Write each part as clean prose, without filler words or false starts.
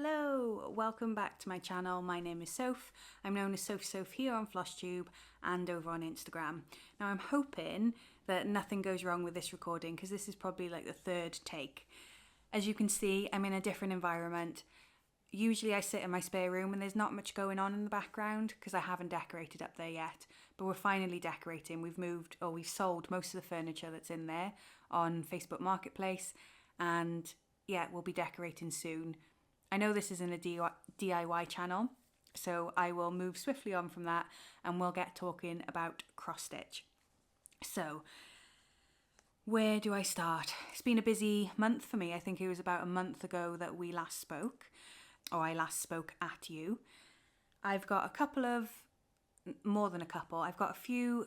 Hello, welcome back to my channel. My name is Soph. I'm known as Soph here on FlossTube and over on Instagram. Now I'm hoping that nothing goes wrong with this recording because this is probably like the third take. As you can see, I'm in a different environment. Usually I sit in my spare room and there's not much going on in the background because I haven't decorated up there yet, but we're finally decorating. We've sold most of the furniture that's in there on Facebook Marketplace, and yeah, we'll be decorating soon. I know this isn't a DIY channel, so I will move swiftly on from that and we'll get talking about cross stitch. So, where do I start? It's been a busy month for me. I think it was about a month ago that we last spoke, or I last spoke at you. I've got more than a couple. I've got a few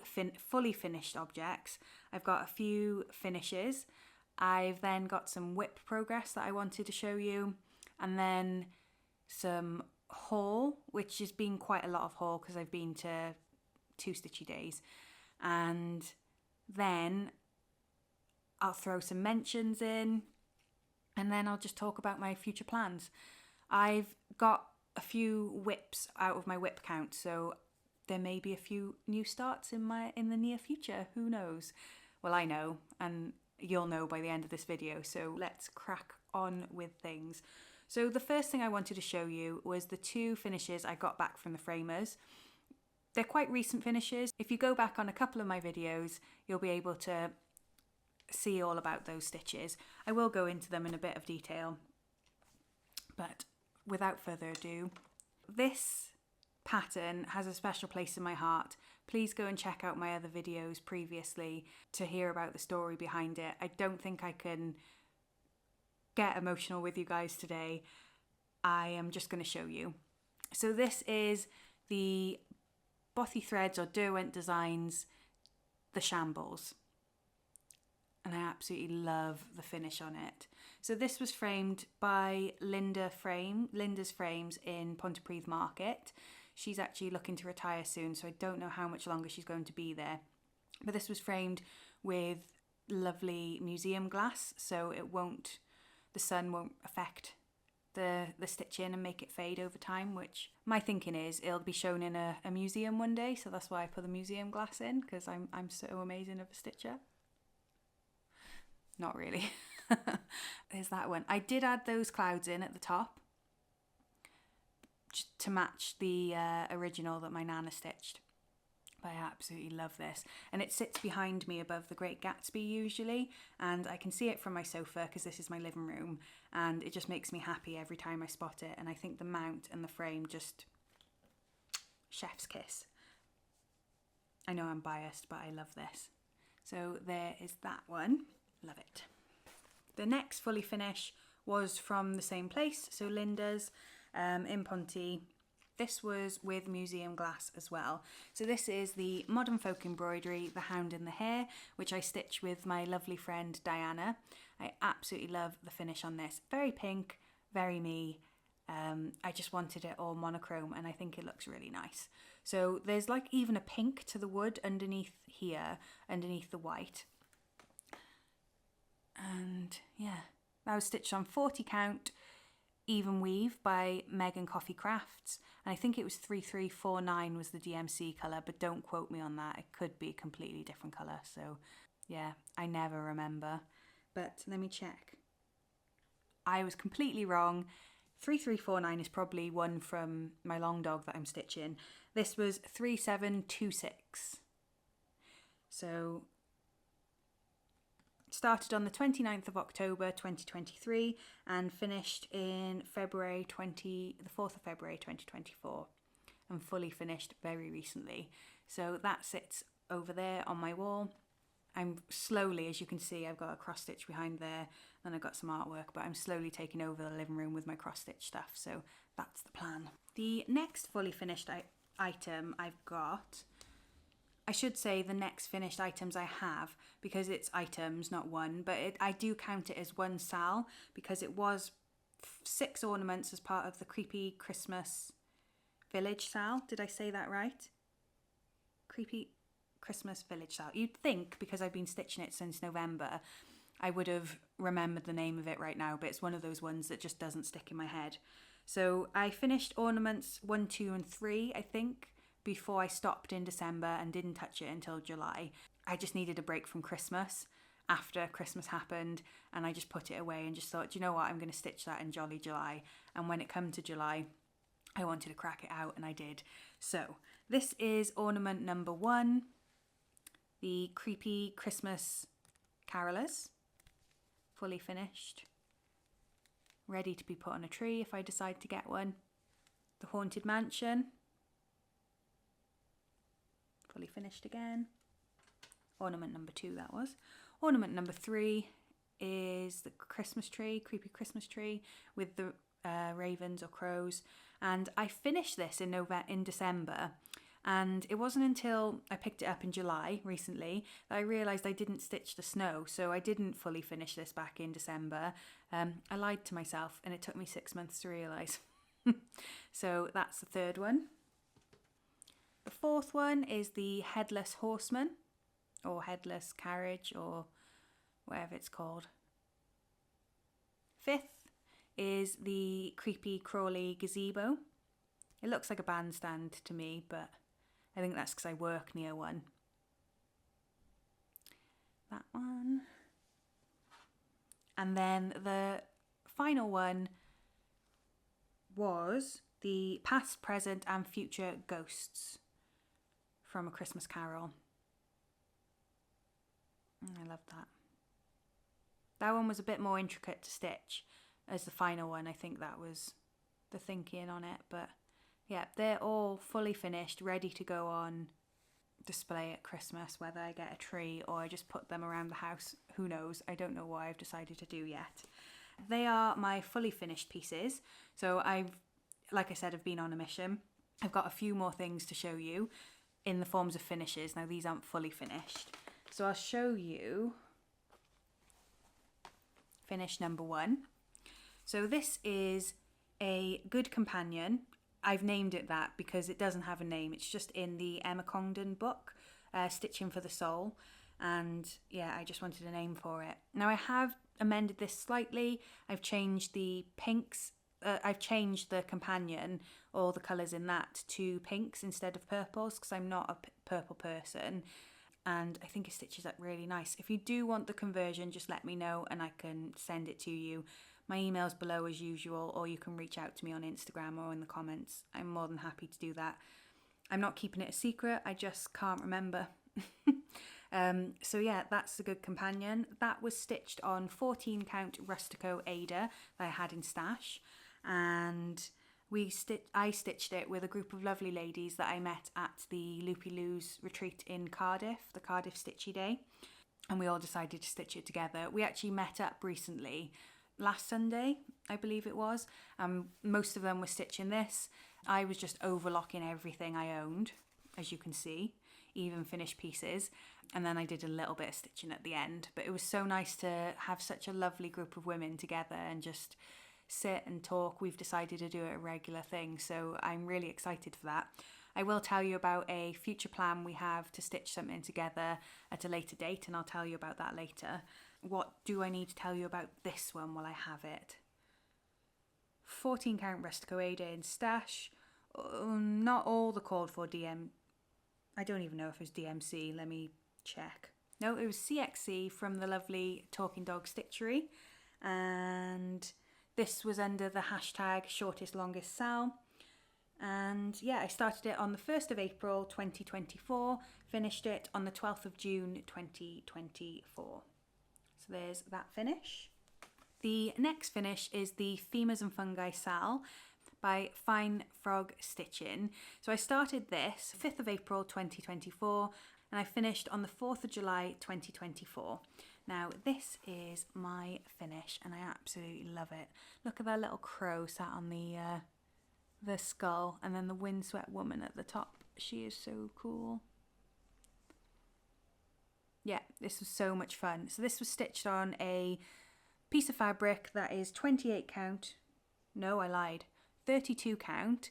fully finished objects. I've got a few finishes. I've then got some whip progress that I wanted to show you. And then some haul, which has been quite a lot of haul because I've been to 2 Stitchy days. And then I'll throw some mentions in, and then I'll just talk about my future plans. I've got a few whips out of my whip count, so there may be a few new starts in the near future. Who knows? Well, I know, and you'll know by the end of this video. So let's crack on with things. So the first thing I wanted to show you was the 2 finishes I got back from the Femurs. They're quite recent finishes. If you go back on a couple of my videos, you'll be able to see all about those stitches. I will go into them in a bit of detail, but without further ado, this pattern has a special place in my heart. Please go and check out my other videos previously to hear about the story behind it. I don't think I can get emotional with you guys today. I am just going to show you. So this is the Bothy Threads or Derwent Designs, the Shambles. And I absolutely love the finish on it. So this was framed by Linda's Frames in Pontypridd Market. She's actually looking to retire soon, so I don't know how much longer she's going to be there. But this was framed with lovely museum glass, so the sun won't affect the stitching and make it fade over time, which my thinking is it'll be shown in a museum one day, so that's why I put the museum glass in, because I'm so amazing of a stitcher. Not really. There's that one. I did add those clouds in at the top to match the original that my Nana stitched. But I absolutely love this, and it sits behind me above the Great Gatsby usually, and I can see it from my sofa because this is my living room, and it just makes me happy every time I spot it. And I think the mount and the frame just chef's kiss. I know I'm biased, but I love this. So there is that one. Love it. The next fully finish was from the same place, so Linda's in Ponty. This was with museum glass as well. So this is the Modern Folk Embroidery, the Hound the Hare, which I stitch with my lovely friend Diana. I absolutely love the finish on this. Very pink, very me. I just wanted it all monochrome, and I think it looks really nice. So there's like even a pink to the wood underneath here, underneath the white. And yeah, that was stitched on 40 count. Even Weave by Megan Coffee Crafts, and I think it was 3349 was the DMC colour, but don't quote me on that. It could be a completely different colour, so yeah, I never remember. But let me check. I was completely wrong. 3349 is probably one from my long dog that I'm stitching. This was 3726. So started on the 29th of October 2023 and finished in the 4th of February 2024, and fully finished very recently. So that sits over there on my wall. I'm slowly, as you can see, I've got a cross stitch behind there, and I've got some artwork, but I'm slowly taking over the living room with my cross stitch stuff, so that's the plan. The next fully finished item I've got, I should say the next finished items I have, because it's items, not one, but I do count it as one sal because it was 6 ornaments as part of the Creepy Christmas Village sal. Did I say that right? Creepy Christmas Village sal. You'd think, because I've been stitching it since November, I would have remembered the name of it right now, but it's one of those ones that just doesn't stick in my head. So I finished ornaments 1, 2 and 3, I think, before I stopped in December and didn't touch it until July. I just needed a break from Christmas after Christmas happened, and I just put it away and just thought, do you know what, I'm going to stitch that in Jolly July. And when it came to July, I wanted to crack it out, and I did. So this is ornament number 1, the creepy Christmas carolers, fully finished, ready to be put on a tree if I decide to get one. The Haunted Mansion, fully finished again. Ornament number 2, that was. Ornament number 3 is the Christmas tree, creepy Christmas tree with the ravens or crows. And I finished this in December, and it wasn't until I picked it up in July recently that I realised I didn't stitch the snow, so I didn't fully finish this back in December. I lied to myself, and it took me 6 months to realise. So that's the 3rd one. The 4th one is the Headless Horseman, or Headless Carriage, or whatever it's called. 5th is the creepy crawly gazebo. It looks like a bandstand to me, but I think that's because I work near one. That one. And then the final one was the Past, Present and Future Ghosts from A Christmas Carol. I love that. That one was a bit more intricate to stitch as the final one. I think that was the thinking on it. But yeah, they're all fully finished, ready to go on display at Christmas, whether I get a tree or I just put them around the house. Who knows? I don't know what I've decided to do yet. They are my fully finished pieces. So like I said, I've been on a mission. I've got a few more things to show you in the forms of finishes. Now, these aren't fully finished. So I'll show you finish number 1. So this is a Good Companion. I've named it that because it doesn't have a name. It's just in the Emma Congdon book, Stitching for the Soul. And yeah, I just wanted a name for it. Now I have amended this slightly. I've changed the pinks. I've changed the companion, all the colours in that, to pinks instead of purples because I'm not a purple person. And I think it stitches up really nice. If you do want the conversion, just let me know and I can send it to you. My email's below as usual, or you can reach out to me on Instagram or in the comments. I'm more than happy to do that. I'm not keeping it a secret, I just can't remember. So yeah, that's the Good Companion. That was stitched on 14 count Rustico Ada that I had in stash. And I stitched it with a group of lovely ladies that I met at the Loopy Loo's retreat in Cardiff, the Cardiff Stitchy Day, and we all decided to stitch it together. We actually met up recently, last Sunday, I believe it was, and most of them were stitching this. I was just overlocking everything I owned, as you can see, even finished pieces, and then I did a little bit of stitching at the end. But it was so nice to have such a lovely group of women together and just sit and talk. We've decided to do it a regular thing, so I'm really excited for that. I will tell you about a future plan we have to stitch something together at a later date, and I'll tell you about that later. What do I need to tell you about this one while I have it? 14 count Rustico Ada in stash. Not all the called for DM. I don't even know if it was DMC. Let me check. No, it was CXC from the lovely Talking Dog Stitchery, and this was under the hashtag shortest longest sal. And yeah, I started it on the 1st of April 2024, finished it on the 12th of June 2024. So there's that finish. The next finish is the Femurs and Fungi Sal by Fine Frog Stitching. So I started this 5th of April 2024 and I finished on the 4th of July 2024. Now this is my finish and I absolutely love it. Look at that little crow sat on the skull, and then the windswept woman at the top. She is so cool. Yeah, this was so much fun. So this was stitched on a piece of fabric that is 28 count. No, I lied. 32 count,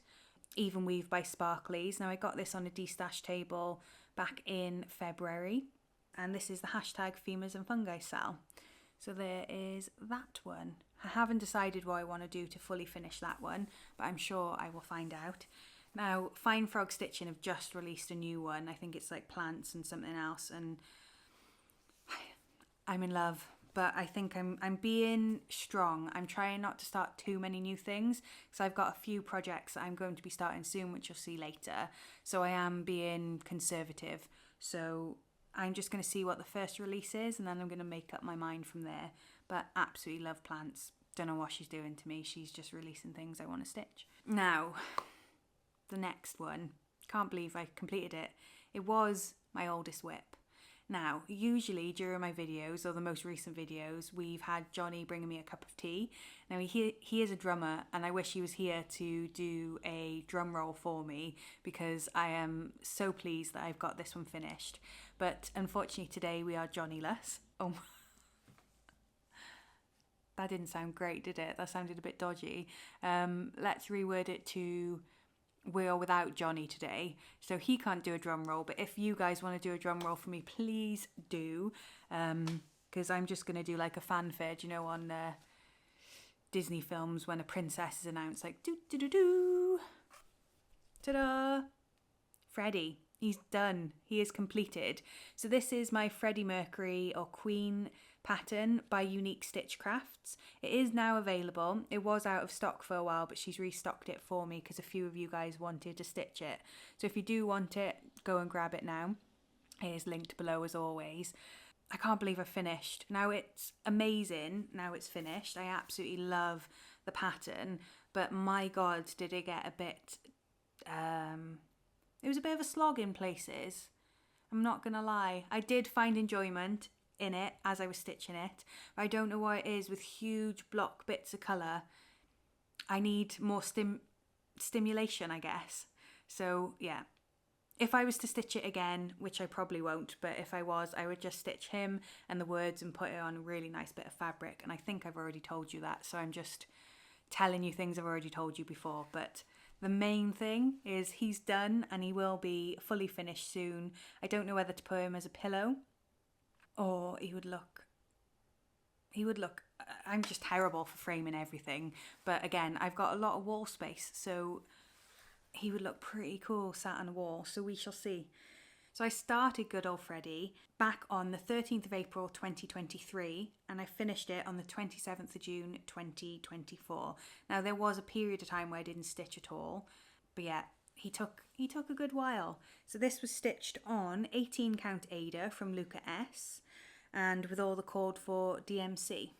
even weave by Sparklies. Now I got this on a destash table back in February, and this is the hashtag Femurs and Fungi Sal. So there is that one. I haven't decided what I want to do to fully finish that one, but I'm sure I will find out. Now, Fine Frog Stitching have just released a new one. I think it's like plants and something else, and I'm in love. But I think I'm being strong. I'm trying not to start too many new things, because I've got a few projects that I'm going to be starting soon, which you'll see later. So I am being conservative. So I'm just going to see what the first release is, and then I'm going to make up my mind from there. But absolutely love plants. Don't know what she's doing to me. She's just releasing things I want to stitch. Now, the next one. Can't believe I completed it. It was my oldest whip. Now, usually during my videos, or the most recent videos, we've had Johnny bringing me a cup of tea. Now, he is a drummer, and I wish he was here to do a drum roll for me, because I am so pleased that I've got this one finished. But unfortunately today we are Johnny-less. Oh, that didn't sound great, did it? That sounded a bit dodgy. Let's reword it to we're without Johnny today, so he can't do a drum roll. But if you guys want to do a drum roll for me, please do, because I'm just going to do like a fanfare, you know, on Disney films when a princess is announced, like do do do do, ta-da, Freddie. He's done. He is completed. So this is my Freddie Mercury or Queen pattern by Unique Stitchcrafts. It is now available. It was out of stock for a while, but she's restocked it for me because a few of you guys wanted to stitch it. So if you do want it, go and grab it now. It is linked below as always. I can't believe I finished. Now it's amazing. Now it's finished. I absolutely love the pattern, but my God, did it get a bit... It was a bit of a slog in places. I'm not going to lie. I did find enjoyment in it as I was stitching it. But I don't know what it is with huge block bits of colour. I need more stimulation, I guess. So, yeah. If I was to stitch it again, which I probably won't, but if I was, I would just stitch him and the words and put it on a really nice bit of fabric. And I think I've already told you that, so I'm just telling you things I've already told you before. But the main thing is he's done, and he will be fully finished soon. I don't know whether to put him as a pillow, or he would look, I'm just terrible for framing everything. But again, I've got a lot of wall space, so he would look pretty cool sat on a wall. So we shall see. So I started good old Freddie back on the 13th of April 2023, and I finished it on the 27th of June 2024. Now there was a period of time where I didn't stitch at all, but yeah, he took a good while. So this was stitched on 18 count Ada from Luca S, and with all the called for DMC.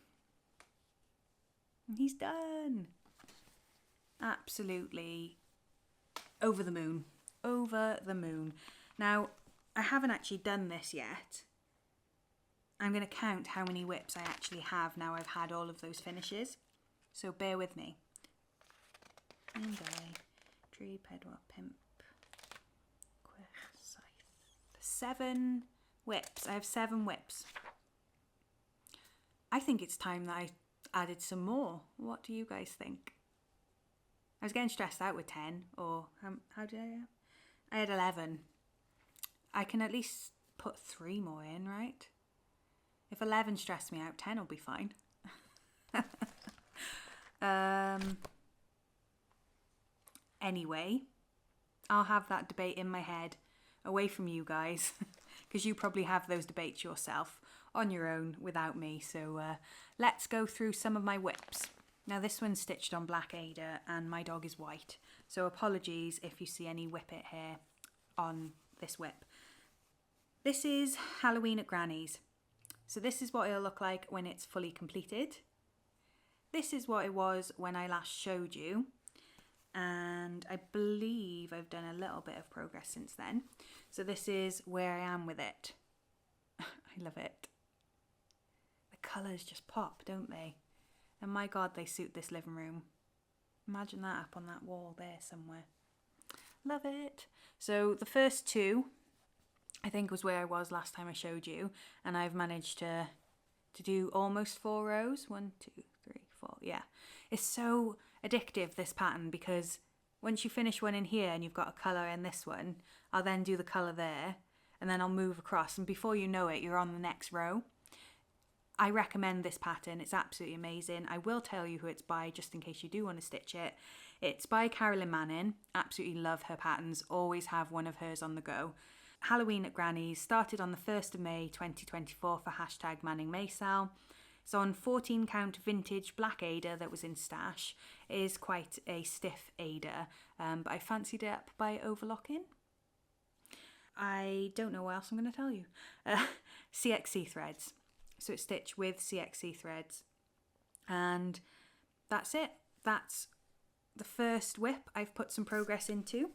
And he's done. Absolutely over the moon. Over the moon. Now, I haven't actually done this yet. I'm going to count how many whips I actually have now I've had all of those finishes. So bear with me. Fungi, tree, pedwar, pimp, scythe. 7 whips. I have 7 whips. I think it's time that I added some more. What do you guys think? I was getting stressed out with 10, or how did I had 11. I can at least put 3 more in, right? If 11 stressed me out, 10 will be fine. Anyway, I'll have that debate in my head, away from you guys, because you probably have those debates yourself on your own without me. So let's go through some of my whips. Now this one's stitched on black Ada, and my dog is white, so apologies if you see any whippet hair on this whip. This is Halloween at Grannies. So this is what it'll look like when it's fully completed. This is what it was when I last showed you, and I believe I've done a little bit of progress since then. So this is where I am with it. I love it. The colours just pop, don't they? And my God, they suit this living room. Imagine that up on that wall there somewhere. Love it. So the first 2, I think, was where I was last time I showed you, and I've managed to do almost 4 rows. 1, 2, 3, 4. Yeah, it's so addictive, this pattern, because once you finish one in here and you've got a colour in this one, I'll then do the colour there, and then I'll move across, and before you know it, you're on the next row. I recommend this pattern. It's absolutely amazing. I will tell you who it's by just in case you do want to stitch it. It's by Carolyn. Absolutely love her patterns. Always have one of hers on the go. Halloween at Grannies started on the 1st of May 2024 for hashtag Manning May Sale. It's on 14 count vintage black Ada that was in stash. It is quite a stiff Ada, but I fancied it up by overlocking. I don't know what else I'm going to tell you. CXC threads. So it's stitched with CXC threads. And that's it. That's the first whip I've put some progress into.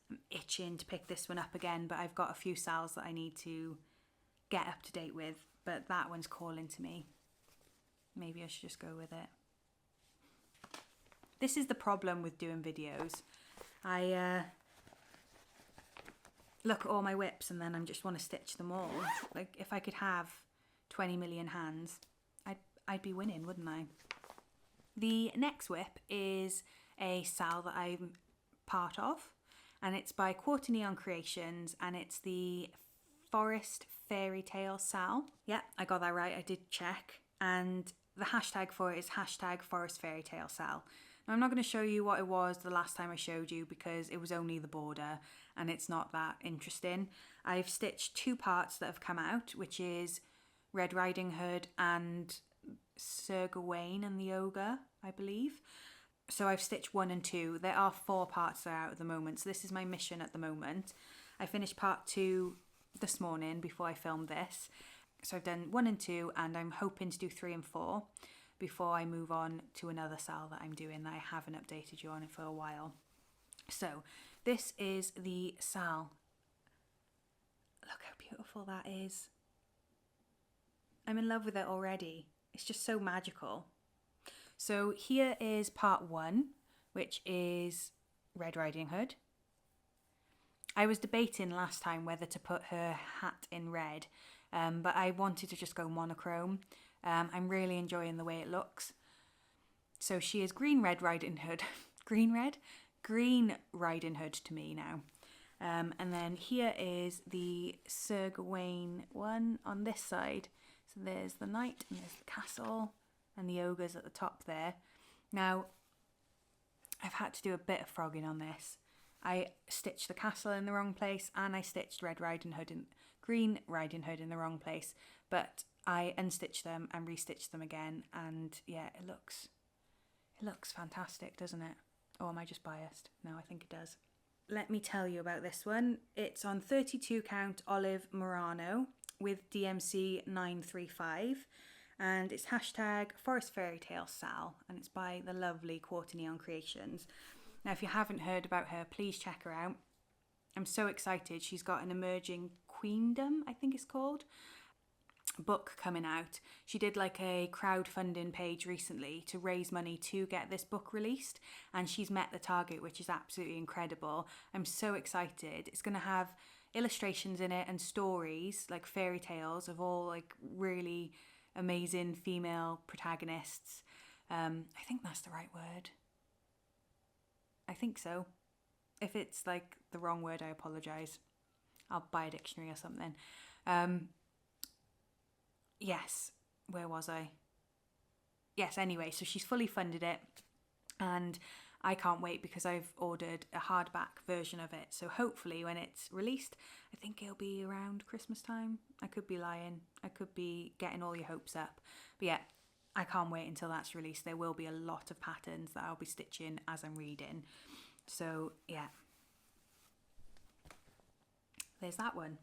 I'm itching to pick this one up again, but I've got a few sales that I need to get up to date with. But that one's calling to me. Maybe I should just go with it. This is the problem with doing videos. I look at all my whips and then I just want to stitch them all. Like if I could have 20 million hands, I'd be winning, wouldn't I? The next whip is a sal that I'm part of, and it's by Quaternion Creations, and it's the Forest Fairy Tale sal. Yeah, I got that right, I did check. And the hashtag for it is hashtag Forest Fairy Tale sal. Now, I'm not going to show you what it was the last time I showed you because it was only the border and it's not that interesting. I've stitched 2 parts that have come out, which is Red Riding Hood and Sir Gawain and the Ogre, I believe. So I've stitched 1 and 2. There are 4 parts that are out at the moment, so this is my mission at the moment. I finished part 2 this morning before I filmed this. So I've done 1 and 2, and I'm hoping to do 3 and 4 before I move on to another sal that I'm doing that I haven't updated you on it for a while. So this is the sal. Look how beautiful that is. I'm in love with it already. It's just so magical. So here is part 1, which is Red Riding Hood. I was debating last time whether to put her hat in red, but I wanted to just go monochrome. I'm really enjoying the way it looks. So she is Green Riding Hood. Green Riding Hood to me now. And then here is the Sir Gawain one on this side. So there's the knight and there's the castle and the ogres at the top there. Now, I've had to do a bit of frogging on this. I stitched the castle in the wrong place and I stitched Red Riding Hood and Green Riding Hood in the wrong place, but I unstitched them and restitched them again, and yeah, it looks fantastic, doesn't it? Or am I just biased? No, I think it does. Let me tell you about this one. It's on 32 count olive Murano with DMC 935, and it's hashtag Forest Fairy Tale Sal, and it's by the lovely Quaternion Creations. Now, if you haven't heard about her, please check her out. I'm so excited. She's got an emerging Queendom, I think it's called, book coming out. She did like a crowdfunding page recently to raise money to get this book released, and she's met the target, which is absolutely incredible. I'm so excited. It's going to have illustrations in it and stories, like fairy tales of all like really amazing female protagonists. I think that's the right word. I think so. If it's like the wrong word, I apologise. I'll buy a dictionary or something. Yes, where was I? Yes, anyway, so she's fully funded it, and I can't wait because I've ordered a hardback version of it. So hopefully when it's released, I think it'll be around Christmas time. I could be lying. I could be getting all your hopes up. But yeah, I can't wait until that's released. There will be a lot of patterns that I'll be stitching as I'm reading. So yeah, there's that one.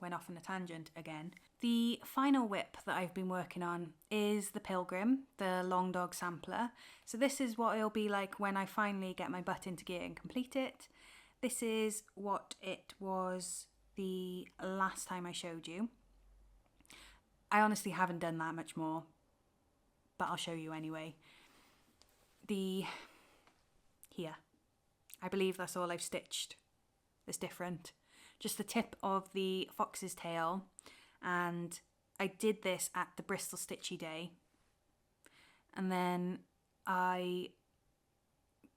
Went off on a tangent again. The final whip that I've been working on is the Pilgrim, the long dog sampler. So this is what it'll be like when I finally get my butt into gear and complete it. This is what it was the last time I showed you. I honestly haven't done that much more, but I'll show you anyway. Here. I believe that's all I've stitched that's different. Just the tip of the fox's tail, and I did this at the Bristol Stitchy Day, and then I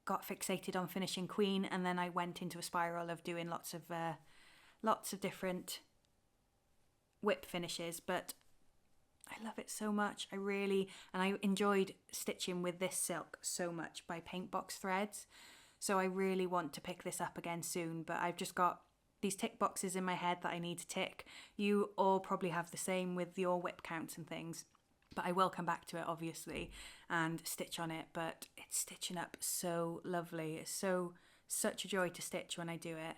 got fixated on finishing Queen, and then I went into a spiral of doing lots of different whip finishes. But I love it so much. And I enjoyed stitching with this silk so much by Paintbox Threads. So I really want to pick this up again soon, but I've just got these tick boxes in my head that I need to tick. You all probably have the same with your whip counts and things, but I will come back to it obviously and stitch on it. But it's stitching up so lovely. It's such a joy to stitch when I do it,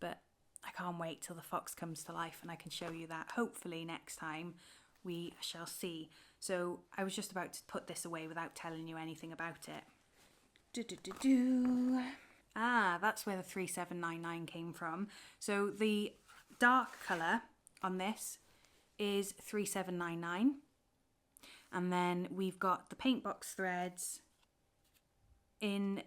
but I can't wait till the fox comes to life and I can show you that. Hopefully next time, we shall see. So I was just about to put this away without telling you anything about it. Ah, that's where the 3799 came from. So the dark colour on this is 3799. And then we've got the Paintbox Threads in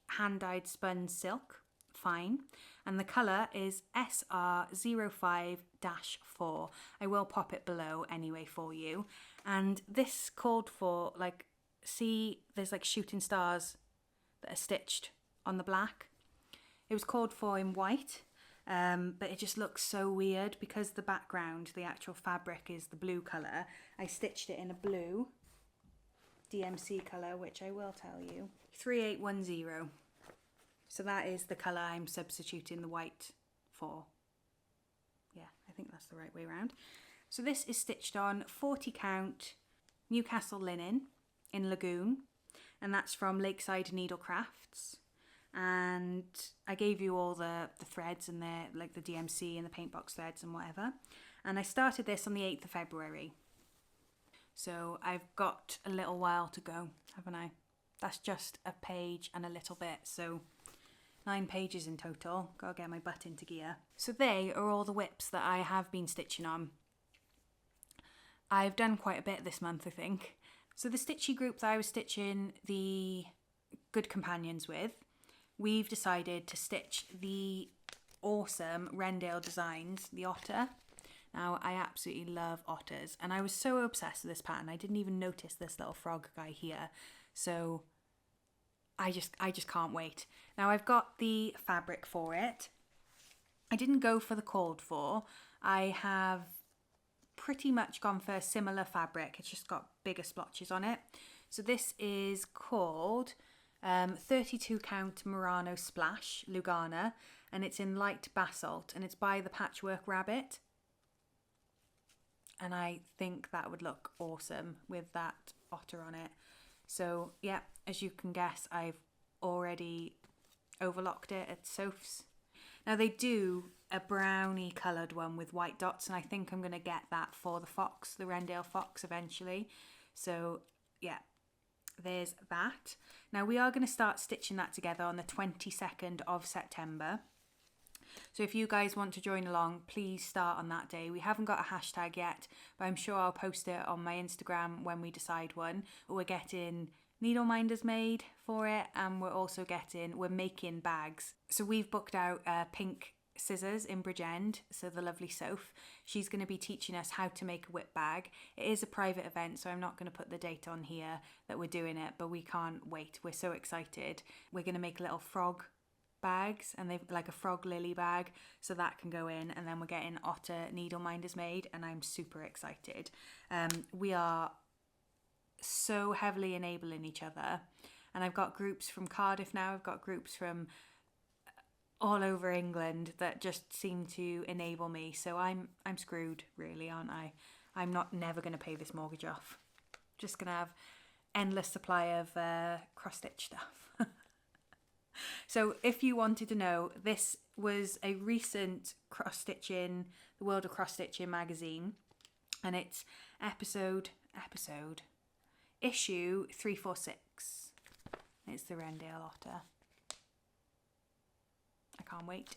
hand-dyed spun silk, fine. And the colour is SR05-4. I will pop it below anyway for you. And this called for, like, see, there's like shooting stars that are stitched on the black. It was called for in white, but it just looks so weird because the background, the actual fabric is the blue colour. I stitched it in a blue DMC colour, which I will tell you. 3810. So that is the colour I'm substituting the white for. Yeah, I think that's the right way around. So this is stitched on 40 count Newcastle linen in Lagoon, and that's from Lakeside Needlecrafts. And I gave you all the threads and like the DMC and the Paintbox threads and whatever. And I started this on the 8th of February. So I've got a little while to go, haven't I? That's just a page and a little bit, so 9 pages in total. Gotta get my butt into gear. So they are all the whips that I have been stitching on. I've done quite a bit this month, I think. So the Stitchy group that I was stitching the Good Companions with, we've decided to stitch the awesome Wrendale designs, the otter. Now, I absolutely love otters, and I was so obsessed with this pattern, I didn't even notice this little frog guy here. So I just can't wait. Now, I've got the fabric for it. I didn't go for the called for. I have pretty much gone for a similar fabric. It's just got bigger splotches on it. So this is called 32 count Murano Splash Lugana, and it's in light basalt, and it's by the Patchwork Rabbit. And I think that would look awesome with that otter on it. So yeah, as you can guess, I've already overlocked it at Soph's. Now they do a brownie coloured one with white dots, and I think I'm going to get that for the fox, the Wrendale fox eventually. So yeah, there's that. Now we are going to start stitching that together on the 22nd of September. So if you guys want to join along, please start on that day. We haven't got a hashtag yet, but I'm sure I'll post it on my Instagram when we decide one. We're getting needle minders made for it, and we're making bags. So we've booked out pink scissors in Bridgend, so the lovely Soph. She's going to be teaching us how to make a whip bag. It is a private event, so I'm not going to put the date on here that we're doing it, but we can't wait. We're so excited. We're going to make little frog bags, and they've like a frog lily bag, so that can go in, and then we're getting otter needle minders made, and I'm super excited. We are so heavily enabling each other, and I've got groups from Cardiff now, I've got groups from all over England that just seem to enable me, so I'm screwed really, aren't I? I'm never going to pay this mortgage off. Just going to have endless supply of cross-stitch stuff. So if you wanted to know, this was a recent cross-stitching, the World of Cross-Stitching magazine, and it's issue 346. It's the Wrendale otter. I can't wait.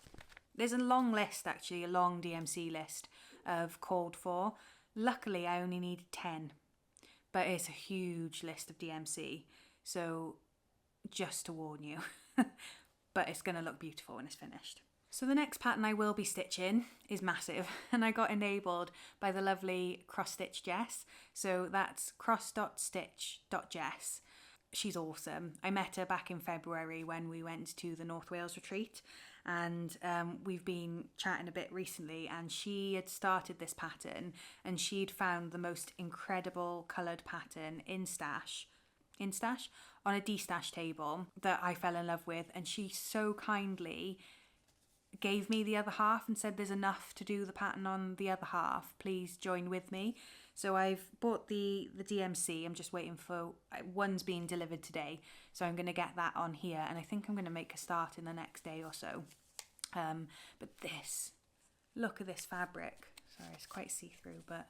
There's a long list, actually, a long DMC list of called for. Luckily, I only needed 10, but it's a huge list of DMC, so just to warn you. But it's going to look beautiful when it's finished. So the next pattern I will be stitching is massive, and I got enabled by the lovely Cross Stitch Jess. So that's cross.stitch.jess. She's awesome. I met her back in February when we went to the North Wales retreat, and we've been chatting a bit recently, and she had started this pattern and she'd found the most incredible coloured pattern in stash on a de-stash table that I fell in love with, and she so kindly gave me the other half and said there's enough to do the pattern on the other half, please join with me. So I've bought the DMC. I'm just waiting for one's being delivered today, so I'm going to get that on here, and I think I'm going to make a start in the next day or so. But look at this fabric. Sorry, it's quite see-through, but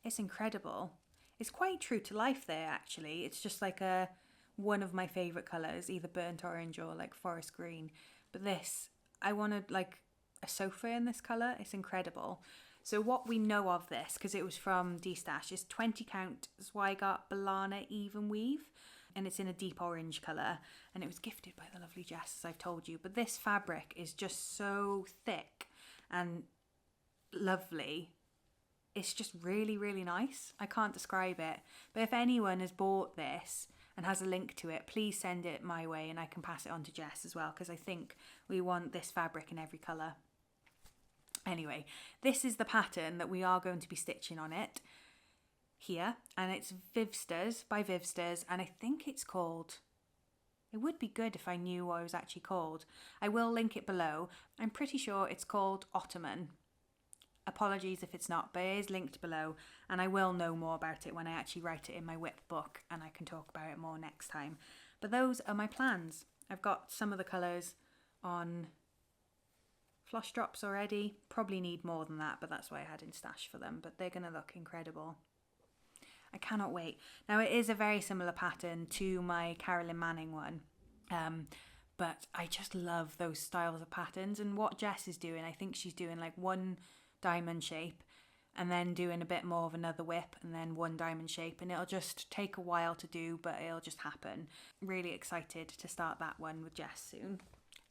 it's incredible. It's quite true to life there, actually. It's just like one of my favourite colours, either burnt orange or like forest green. But this, I wanted like a sofa in this colour. It's incredible. So what we know of this, because it was from D-Stash, is 20 count Zweigart Balana even weave, and it's in a deep orange colour, and it was gifted by the lovely Jess, as I've told you. But this fabric is just so thick and lovely. It's just really, really nice. I can't describe it. But if anyone has bought this and has a link to it, please send it my way and I can pass it on to Jess as well, because I think we want this fabric in every colour. Anyway, this is the pattern that we are going to be stitching on it here, and it's Vivsters by Vivsters, and I think it's called, it would be good if I knew what it was actually called. I will link it below. I'm pretty sure it's called Ottoman. Apologies if it's not, but it is linked below, and I will know more about it when I actually write it in my whip book, and I can talk about it more next time. But those are my plans. I've got some of the colours on floss drops already. Probably need more than that, but that's why I had in stash for them. But they're going to look incredible. I cannot wait. Now, it is a very similar pattern to my Carolyn Manning one. But I just love those styles of patterns. And what Jess is doing, I think she's doing like one diamond shape and then doing a bit more of another whip and then one diamond shape. And it'll just take a while to do, but it'll just happen. Really excited to start that one with Jess soon.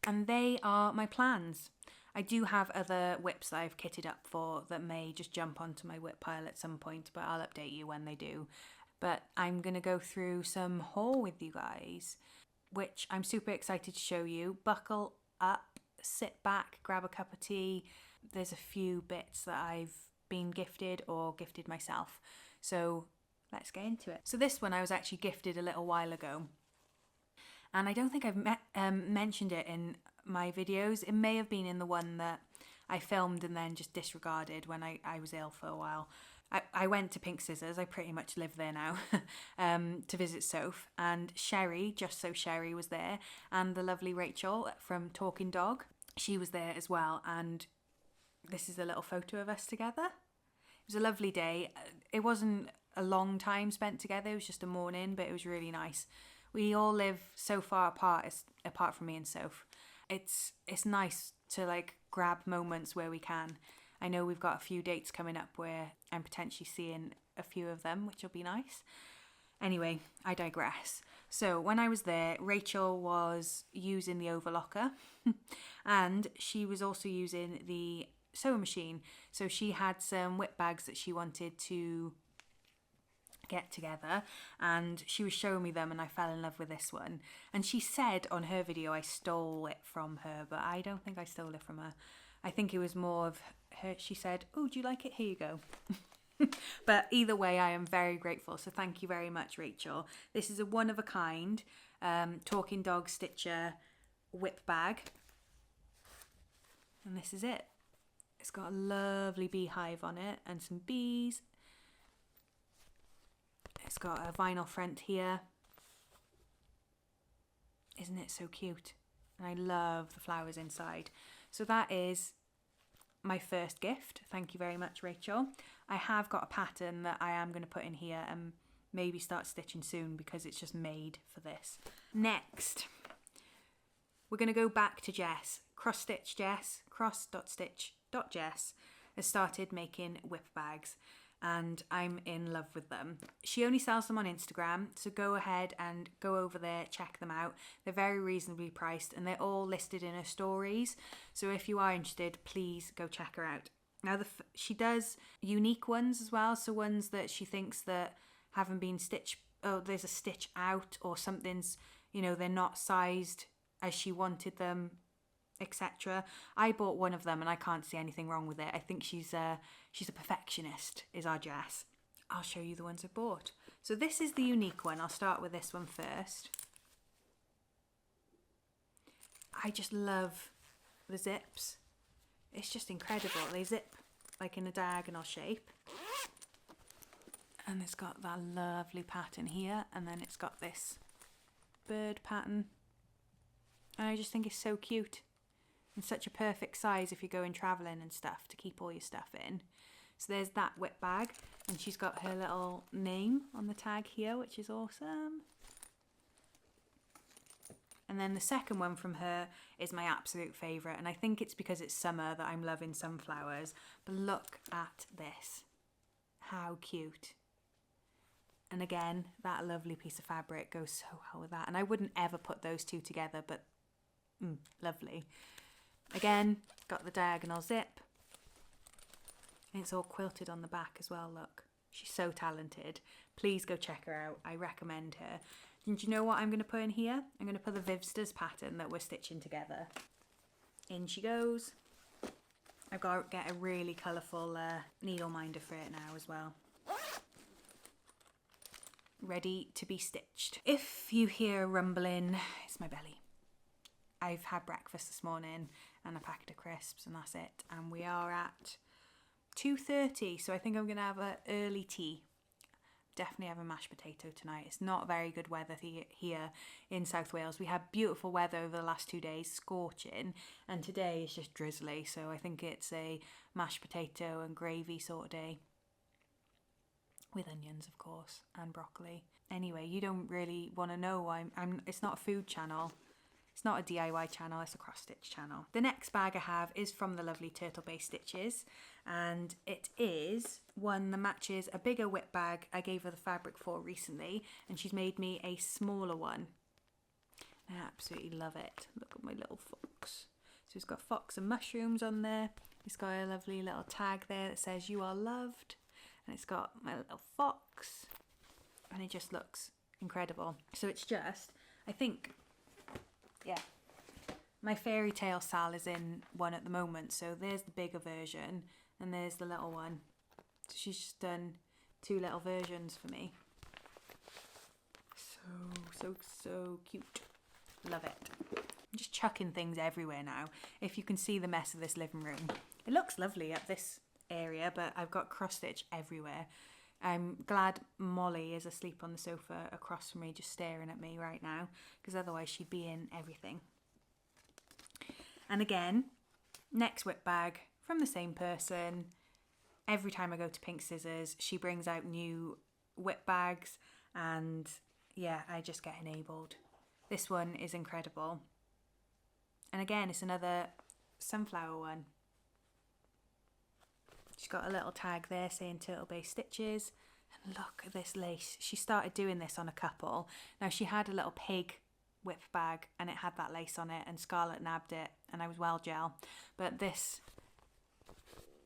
And they are my plans. I do have other whips that I've kitted up for that may just jump onto my whip pile at some point, but I'll update you when they do. But I'm going to go through some haul with you guys, which I'm super excited to show you. Buckle up, sit back, grab a cup of tea. There's a few bits that I've been gifted or gifted myself. So let's get into it. So this one I was actually gifted a little while ago. And I don't think I've mentioned it in my videos. It may have been in the one that I filmed and then just disregarded when I was ill for a while. I went to Pink Scissors, I pretty much live there now, to visit Soph, and Sherry, Just So Sherry, was there, and the lovely Rachel from Talking Dog, she was there as well, and this is a little photo of us together. It was a lovely day. It wasn't a long time spent together, it was just a morning, but it was really nice. We all live so far apart from me and Soph. It's nice to like grab moments where we can. I know we've got a few dates coming up where I'm potentially seeing a few of them, which will be nice. Anyway, I digress. So when I was there, Rachel was using the overlocker and she was also using the sewing machine. So she had some whip bags that she wanted to get together, and she was showing me them, and I fell in love with this one. And she said on her video I stole it from her, but I don't think I stole it from her. I think it was more of her. She said, "Oh, do you like it? Here you go." But either way, I am very grateful, so thank you very much, Rachel. This is a one of a kind Talking Dog Stitcher whip bag, and this is it. It's got a lovely beehive on it and some bees. It's got a vinyl front here. Isn't it so cute? And I love the flowers inside. So that is my first gift. Thank you very much, Rachel. I have got a pattern that I am going to put in here and maybe start stitching soon because it's just made for this. Next, we're going to go back to Jess. Cross-stitch Jess, cross.stitch.jess has started making whip bags, and I'm in love with them. She only sells them on Instagram, so go ahead and go over there, check them out. They're very reasonably priced and they're all listed in her stories, so if you are interested, please go check her out. Now she does unique ones as well, so ones that she thinks that haven't been stitched, oh, there's a stitch out or something's, you know, they're not sized as she wanted them etc. I bought one of them and I can't see anything wrong with it. I think she's a perfectionist, is our Jess. I'll show you the ones I bought. So this is the unique one. I'll start with this one first. I just love the zips. It's just incredible. They zip like in a diagonal shape. And it's got that lovely pattern here. And then it's got this bird pattern. And I just think it's so cute. And such a perfect size if you're going travelling and stuff to keep all your stuff in. So there's that whip bag. And she's got her little name on the tag here, which is awesome. And then the second one from her is my absolute favourite. And I think it's because it's summer that I'm loving sunflowers. But look at this. How cute. And again, that lovely piece of fabric goes so well with that. And I wouldn't ever put those two together, but lovely. Again, got the diagonal zip. And it's all quilted on the back as well, look. She's so talented. Please go check her out. I recommend her. And do you know what I'm going to put in here? I'm going to put the Vivsters pattern that we're stitching together. In she goes. I've got to get a really colourful needle minder for it now as well. Ready to be stitched. If you hear rumbling, it's my belly. I've had breakfast this morning and a packet of crisps and that's it. And we are at 2:30, so I think I'm going to have an early tea. Definitely have a mashed potato tonight. It's not very good weather here in South Wales. We had beautiful weather over the last 2 days, scorching, and today is just drizzly, so I think it's a mashed potato and gravy sort of day. With onions, of course, and broccoli. Anyway, you don't really want to know. It's not a food channel. It's not a DIY channel, it's a cross stitch channel. The next bag I have is from the lovely Turtle Bay Stitches, and it is one that matches a bigger whip bag I gave her the fabric for recently, and she's made me a smaller one. I absolutely love it. Look at my little fox. So it's got fox and mushrooms on there. It's got a lovely little tag there that says "You are loved," and it's got my little fox, and it just looks incredible. So it's just, I think, yeah, my fairy tale Sal is in one at the moment, so there's the bigger version and there's the little one. So she's just done 2 little versions for me. So cute. Love it. I'm just chucking things everywhere now. If you can see the mess of this living room, it looks lovely up this area, but I've got cross stitch everywhere. I'm glad Molly is asleep on the sofa across from me, just staring at me right now, because otherwise she'd be in everything. And again, next whip bag from the same person. Every time I go to Pink Scissors, she brings out new whip bags, and yeah, I just get enabled. This one is incredible. And again, it's another sunflower one. She's got a little tag there saying Turtle Bay Stitches. And look at this lace. She started doing this on a couple. Now she had a little pig whip bag and it had that lace on it, and Scarlett nabbed it and I was well gel. But this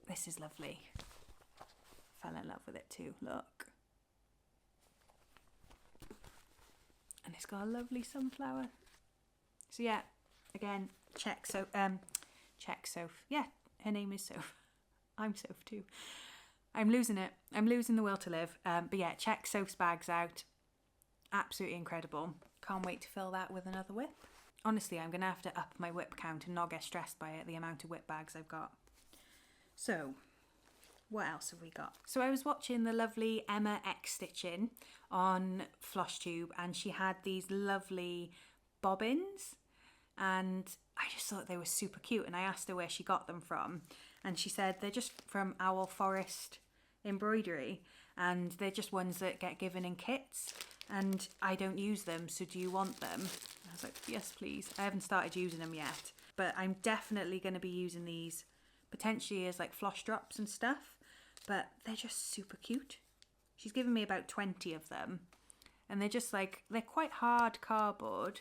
is lovely. Fell in love with it too, look. And it's got a lovely sunflower. So yeah, again, check Soph. Yeah, her name is Soph. I'm Soph too. I'm losing it. I'm losing the will to live. But yeah, check Soph's bags out. Absolutely incredible. Can't wait to fill that with another whip. Honestly, I'm going to have to up my whip count and not get stressed by it, the amount of whip bags I've got. So, what else have we got? So I was watching the lovely Emma X Stitching on FlossTube, and she had these lovely bobbins, and I just thought they were super cute, and I asked her where she got them from. And she said they're just from Owl Forest Embroidery, and they're just ones that get given in kits, and I don't use them, so do you want them? I was like, yes please. I haven't started using them yet, but I'm definitely going to be using these potentially as like floss drops and stuff, but they're just super cute. She's given me about 20 of them, and they're just like, they're quite hard cardboard,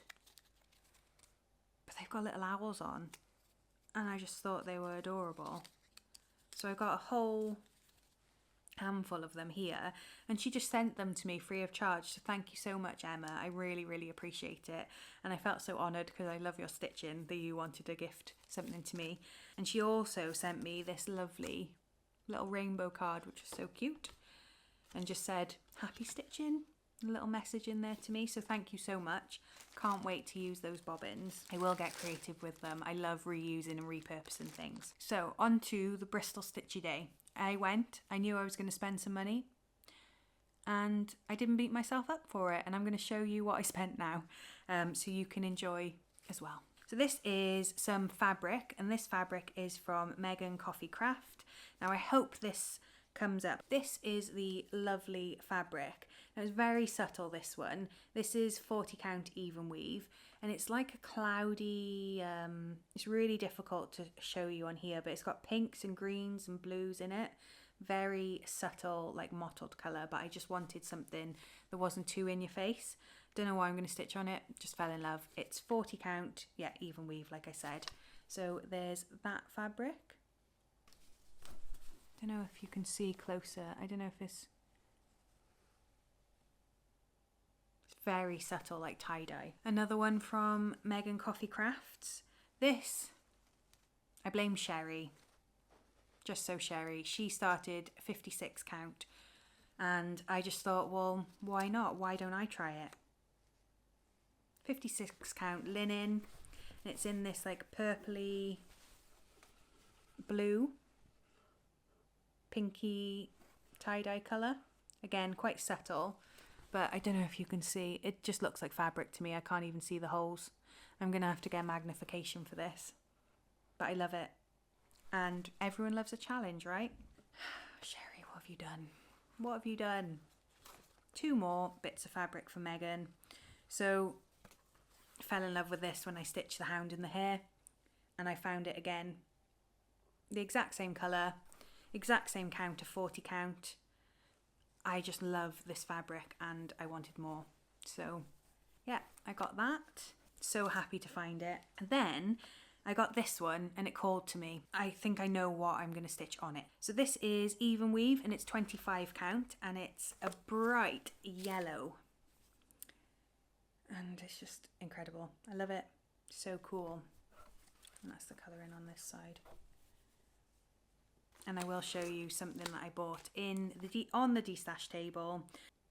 but they've got little owls on, and I just thought they were adorable. So I got a whole handful of them here, and she just sent them to me free of charge. So thank you so much, Emma. I really, really appreciate it, and I felt so honoured because I love your stitching that you wanted to gift something to me. And she also sent me this lovely little rainbow card, which was so cute, and just said happy stitching, a little message in there to me. So thank you so much. Can't wait to use those bobbins. I will get creative with them. I love reusing and repurposing things. So on to the Bristol Stitchy Day. I knew I was going to spend some money, and I didn't beat myself up for it, and I'm going to show you what I spent now, so you can enjoy as well. So this is some fabric, and this fabric is from Megan Coffee Craft. Now I hope this comes up. This is the lovely fabric. Now it's very subtle, this one. This is 40 count even weave, and it's like a cloudy, it's really difficult to show you on here, but it's got pinks and greens and blues in it. Very subtle, like mottled colour, but I just wanted something that wasn't too in your face. Don't know why I'm going to stitch on it, just fell in love. It's 40 count, yeah, even weave, like I said. So there's that fabric. Don't know if you can see closer. I don't know if it's very subtle, like tie-dye. Another one from Megan Coffee Crafts. This, I blame Sherry. Just so Sherry. She started 56 count, and I just thought, well, why not? Why don't I try it? 56 count linen, and it's in this like purpley blue, pinky tie-dye colour. Again, quite subtle, but I don't know if you can see. It just looks like fabric to me. I can't even see the holes. I'm going to have to get magnification for this, but I love it. And everyone loves a challenge, right? Sherry, what have you done? What have you done? 2 more bits of fabric for Megan. So I fell in love with this when I stitched the Hound and the Hare, and I found it again. The exact same colour, exact same count of 40 count. I just love this fabric and I wanted more. So yeah, I got that. So happy to find it. And then I got this one and it called to me. I think I know what I'm going to stitch on it. So this is even weave and it's 25 count and it's a bright yellow. And it's just incredible. I love it. So cool. And that's the colouring on this side. And I will show you something that I bought in on the de-stash table.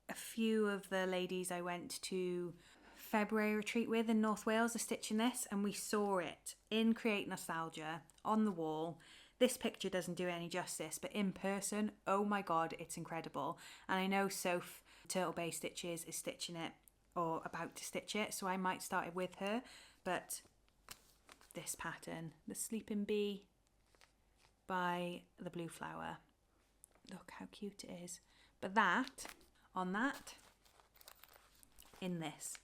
A few of the ladies I went to February retreat with in North Wales are stitching this, and we saw it in Create Nostalgia on the wall. This picture doesn't do any justice, but in person, oh my god, it's incredible. And I know Soph Turtle Bay Stitches is stitching it, or about to stitch it, so I might start it with her. But this pattern, the Sleeping Bee by the Blue Flower, look how cute it is. But that, on that, in this,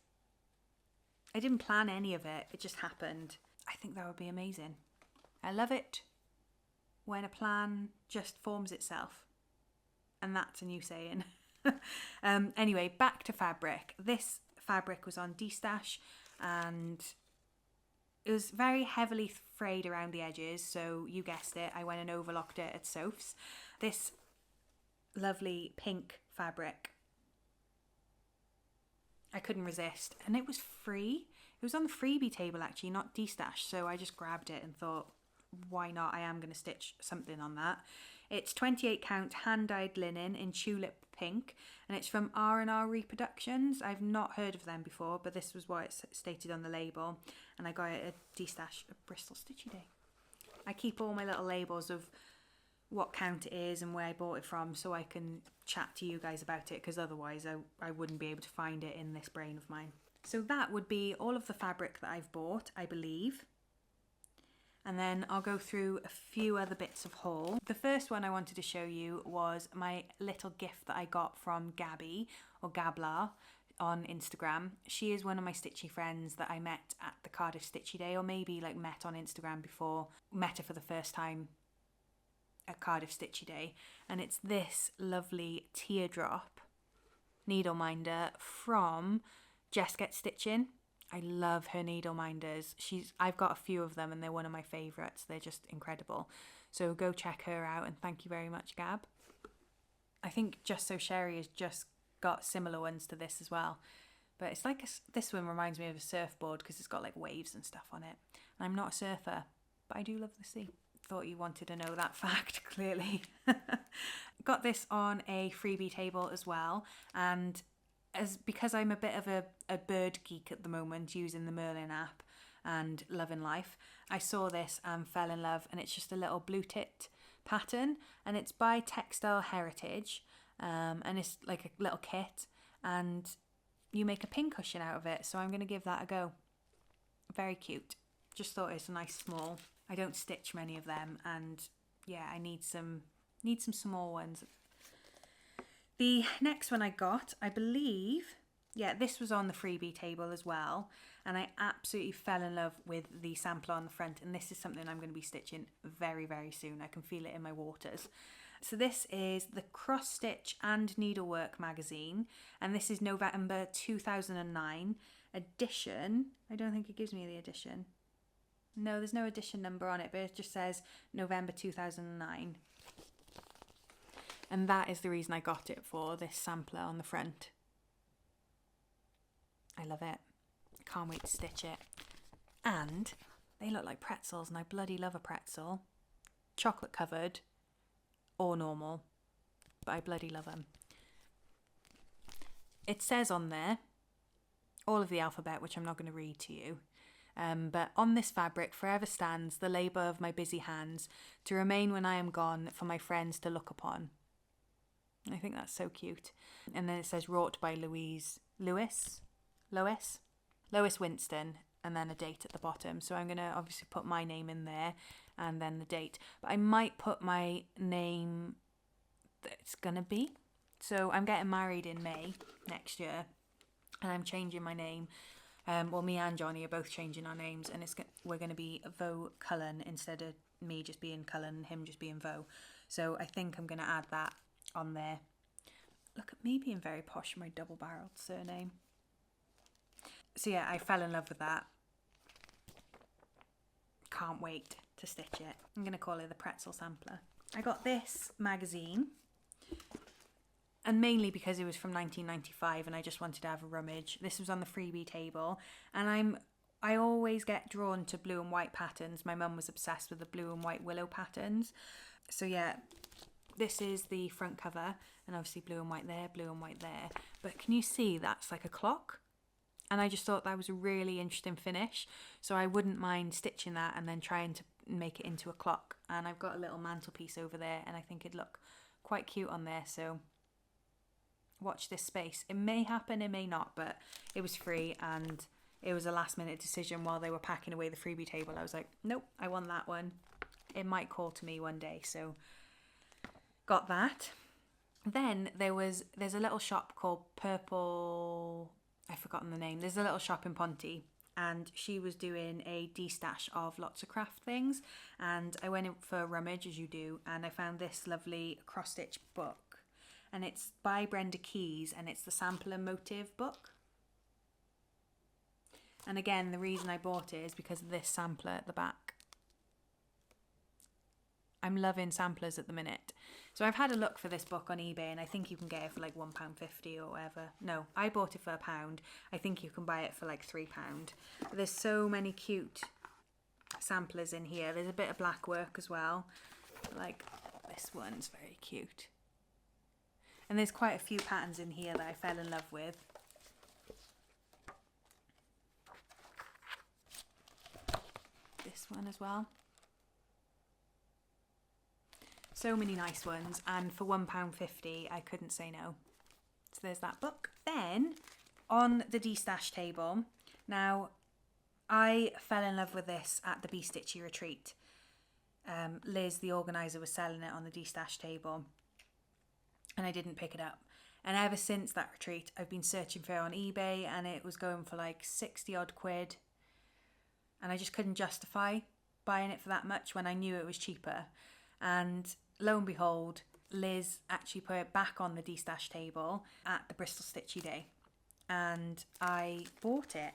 I didn't plan any of it, it just happened. I think that would be amazing. I love it when a plan just forms itself, and that's a new saying. Anyway, back to fabric. This fabric was on de-stash and it was very heavily frayed around the edges, so you guessed it, I went and overlocked it at Soph's. This lovely pink fabric, I couldn't resist, and it was free. It was on the freebie table actually, not de-stash, so I just grabbed it and thought, why not? I am going to stitch something on that. It's 28 count hand-dyed linen in tulip pink, and it's from R&R Reproductions. I've not heard of them before, but this was what it stated on the label, and I got it at de-stash at Bristol Stitchy Day. I keep all my little labels of what count it is and where I bought it from, so I can chat to you guys about it, because otherwise I wouldn't be able to find it in this brain of mine. So that would be all of the fabric that I've bought, I believe. And then I'll go through a few other bits of haul. The first one I wanted to show you was my little gift that I got from Gabby, or Gabla, on Instagram. She is one of my stitchy friends that I met at the Cardiff Stitchy Day, or maybe like met on Instagram before, met her for the first time at Cardiff Stitchy Day. And it's this lovely teardrop needle minder from Jess Gets Stitching. I love her needle minders. I've got a few of them and they're one of my favourites. They're just incredible. So go check her out, and thank you very much, Gab. I think Just So Sherry has just got similar ones to this as well. But it's like, this one reminds me of a surfboard because it's got like waves and stuff on it. And I'm not a surfer, but I do love the sea. Thought you wanted to know that fact, clearly. Got this on a freebie table as well. And because I'm a bit of a bird geek at the moment, using the Merlin app and loving life, I saw this and fell in love. And it's just a little blue tit pattern. And it's by Textile Heritage. And it's like a little kit. And you make a pincushion out of it, so I'm going to give that a go. Very cute. Just thought it's a nice small. I don't stitch many of them, and yeah, I need some small ones. The next one I got, I believe, yeah, this was on the freebie table as well, and I absolutely fell in love with the sampler on the front, and this is something I'm going to be stitching very, very soon. I can feel it in my waters. So this is the Cross Stitch and Needlework magazine, and this is November 2009 edition. I don't think it gives me the edition. No, there's no edition number on it, but it just says November 2009. And that is the reason I got it for, this sampler on the front. I love it. Can't wait to stitch it. And they look like pretzels, and I bloody love a pretzel. Chocolate covered. Or normal, but I bloody love them. It says on there all of the alphabet, which I'm not going to read to you, but on this fabric forever stands the labour of my busy hands, to remain when I am gone for my friends to look upon. I think that's so cute. And then it says wrought by Lois Winston, and then a date at the bottom. So I'm going to obviously put my name in there and then the date, but I might put my name that it's going to be. So I'm getting married in May next year, and I'm changing my name. Well, me and Johnny are both changing our names, and we're going to be Vo Cullen instead of me just being Cullen and him just being Vo. So I think I'm going to add that on there. Look at me being very posh for my double-barreled surname. So yeah, I fell in love with that. Can't wait to stitch it. I'm going to call it the Pretzel Sampler. I got this magazine, and mainly because it was from 1995 and I just wanted to have a rummage. This was on the freebie table, and I always get drawn to blue and white patterns. My mum was obsessed with the blue and white willow patterns. So yeah, this is the front cover, and obviously blue and white there, blue and white there. But can you see that's like a clock? And I just thought that was a really interesting finish. So I wouldn't mind stitching that and then trying to make it into a clock. And I've got a little mantelpiece over there, and I think it'd look quite cute on there. So watch this space. It may happen, it may not, but it was free and it was a last minute decision while they were packing away the freebie table. I was like, nope, I want that one. It might call to me one day. So got that. Then there's a little shop called Purple... I've forgotten the name. There's a little shop in Ponty, and she was doing a de-stash of lots of craft things, and I went in for a rummage, as you do, and I found this lovely cross-stitch book, and it's by Brenda Keys, and it's the Sampler Motive book. And again, the reason I bought it is because of this sampler at the back. I'm loving samplers at the minute. So I've had a look for this book on eBay, and I think you can get it for like £1.50 or whatever. No, I bought it for £1. I think you can buy it for like £3. But there's so many cute samplers in here. There's a bit of black work as well. Like this one's very cute. And there's quite a few patterns in here that I fell in love with. This one as well. So many nice ones, and for £1.50 I couldn't say no. So there's that book. Then on the de-stash table, now I fell in love with this at the Be Stitchy retreat. Liz, the organiser, was selling it on the de-stash table, and I didn't pick it up. And ever since that retreat I've been searching for it on eBay, and it was going for like 60 odd quid, and I just couldn't justify buying it for that much when I knew it was cheaper. And lo and behold, Liz actually put it back on the de-stash table at the Bristol Stitchy Day, and I bought it.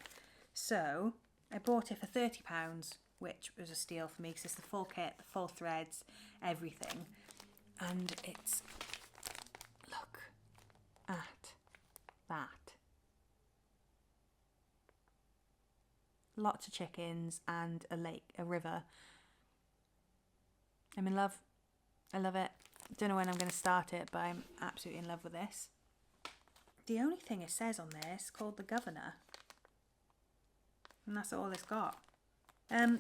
So I bought it for £30, which was a steal for me because it's the full kit, the full threads, everything. And it's, lots of chickens and a lake, a river. I'm in love. I love it. Don't know when I'm going to start it, but I'm absolutely in love with this. The only thing it says on there is called the Governor. And that's all it's got.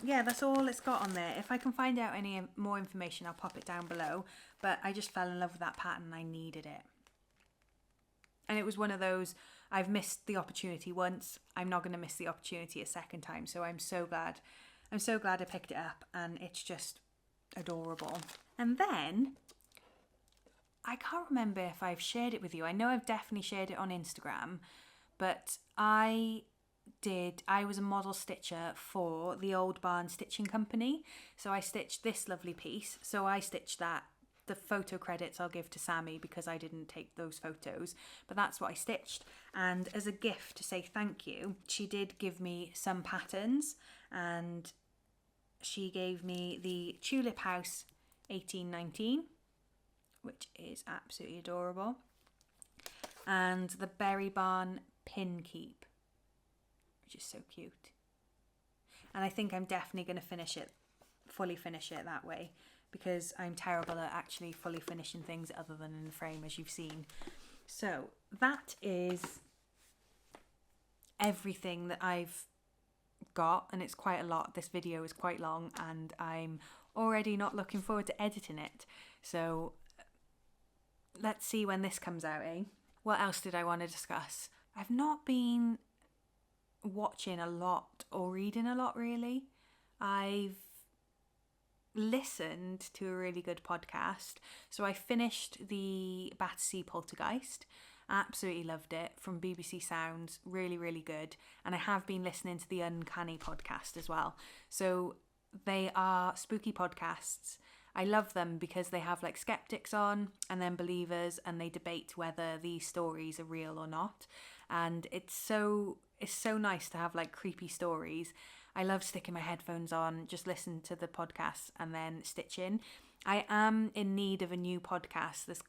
Yeah, that's all it's got on there. If I can find out any more information, I'll pop it down below. But I just fell in love with that pattern and I needed it. And it was one of those, I've missed the opportunity once. I'm not going to miss the opportunity a second time. So I'm so glad. I'm so glad I picked it up, and it's just adorable. And then, I can't remember if I've shared it with you. I know I've definitely shared it on Instagram, but I was a model stitcher for the Old Barn Stitching Company. So I stitched this lovely piece. So I stitched that. The photo credits I'll give to Sammy because I didn't take those photos, but that's what I stitched. And as a gift to say thank you, she did give me some patterns, and she gave me the Tulip House 1819, which is absolutely adorable, and the Berry Barn Pin Keep, which is so cute. And I think I'm definitely going to fully finish it that way, because I'm terrible at actually fully finishing things other than in the frame, as you've seen. So that is everything that I've got, and it's quite a lot. This video is quite long and I'm already not looking forward to editing it. So let's see when this comes out, eh? What else did I want to discuss? I've not been watching a lot or reading a lot, really. I've listened to a really good podcast. So I finished the Battersea Poltergeist. Absolutely loved it, from BBC Sounds. Really, really good. And I have been listening to the Uncanny podcast as well. So they are spooky podcasts. I love them because they have like skeptics on and then believers, and they debate whether these stories are real or not. And it's so nice to have like creepy stories. I love sticking my headphones on, just listen to the podcast and then stitching. I am in need of a new podcast that's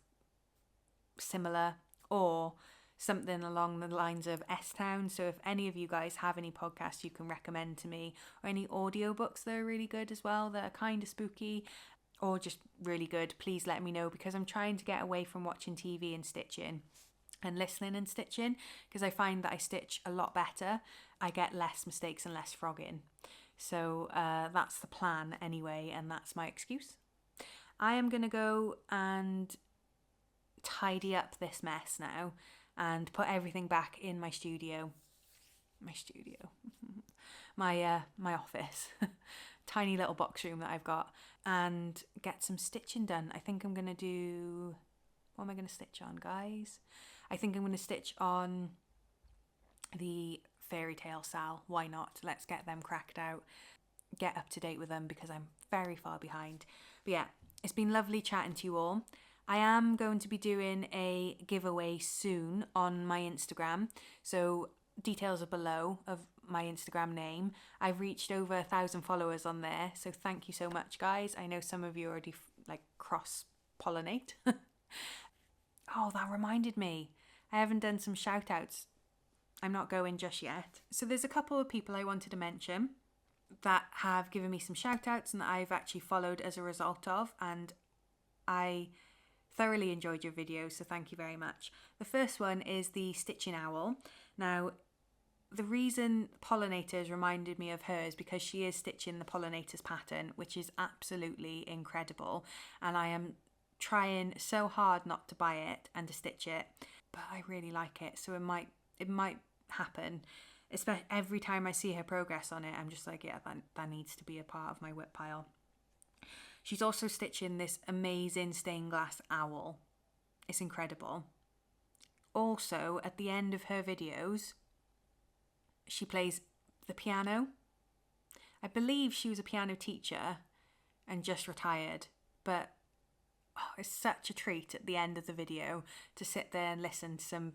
similar or something along the lines of S-Town. So if any of you guys have any podcasts you can recommend to me, or any audiobooks that are really good as well, that are kind of spooky or just really good, please let me know, because I'm trying to get away from watching TV and stitching and listening and stitching, because I find that I stitch a lot better. I get less mistakes and less frogging. So that's the plan anyway, and that's my excuse. I am going to go and tidy up this mess now and put everything back in my studio. My office. Tiny little box room that I've got, and get some stitching done. I think I'm going to do... What am I going to stitch on, guys? I think I'm going to stitch on the Fairy Tale Sal. Why not? Let's get them cracked out. Get up to date with them, because I'm very far behind. But yeah, it's been lovely chatting to you all. I am going to be doing a giveaway soon on my Instagram. So details are below of my Instagram name. I've reached over 1,000 followers on there. So thank you so much, guys. I know some of you already like cross-pollinate. Oh, that reminded me. I haven't done some shout outs. I'm not going just yet. So there's a couple of people I wanted to mention that have given me some shout outs and that I've actually followed as a result of, and I thoroughly enjoyed your videos, so thank you very much. The first one is the Stitching Owl. Now, the reason pollinators reminded me of her is because she is stitching the pollinators pattern, which is absolutely incredible, and I am trying so hard not to buy it and to stitch it, but I really like it, so it might happen. Especially every time I see her progress on it, I'm just like, yeah, that needs to be a part of my whip pile. She's also stitching this amazing stained glass owl. It's incredible. Also, at the end of her videos, she plays the piano. I believe she was a piano teacher and just retired, but it's such a treat at the end of the video to sit there and listen to some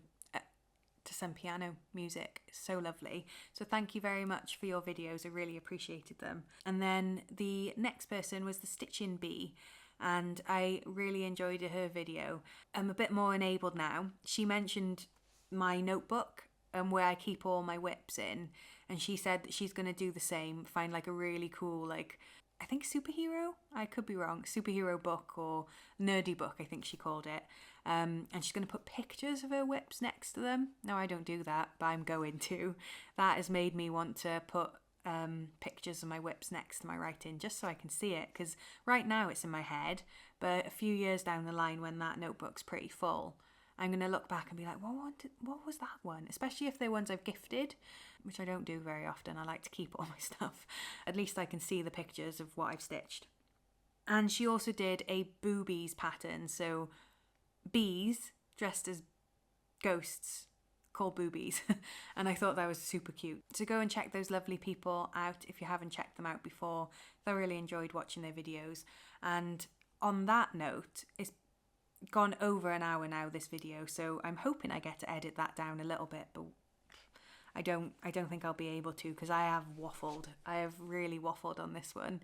piano music. It's so lovely. So thank you very much for your videos. I really appreciated them. And then the next person was the Stitching Bee, and I really enjoyed her video. I'm a bit more enabled now. She mentioned my notebook where I keep all my whips in, and she said that she's going to do the same, find like a really cool, like, I think superhero, I could be wrong, superhero book or nerdy book, I think she called it. And she's going to put pictures of her whips next to them. No, I don't do that, but I'm going to. That has made me want to put pictures of my whips next to my writing, just so I can see it, because right now it's in my head, but a few years down the line when that notebook's pretty full, I'm going to look back and be like, what was that one? Especially if they're ones I've gifted, which I don't do very often. I like to keep all my stuff. At least I can see the pictures of what I've stitched. And she also did a boobies pattern, so bees dressed as ghosts called boobies. And I thought that was super cute. So go and check those lovely people out if you haven't checked them out before. I really enjoyed watching their videos. And on that note, it's gone over an hour now, this video, so I'm hoping I get to edit that down a little bit, but I don't think I'll be able to, because I have waffled. I have really waffled on this one.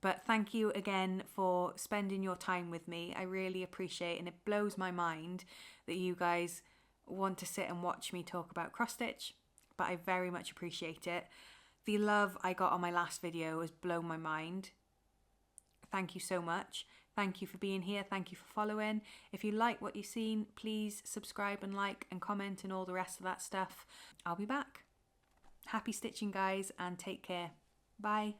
But thank you again for spending your time with me. I really appreciate it, and it blows my mind that you guys want to sit and watch me talk about cross stitch, but I very much appreciate it. The love I got on my last video has blown my mind. Thank you so much. Thank you for being here. Thank you for following. If you like what you've seen, please subscribe and like and comment and all the rest of that stuff. I'll be back. Happy stitching, guys, and take care. Bye.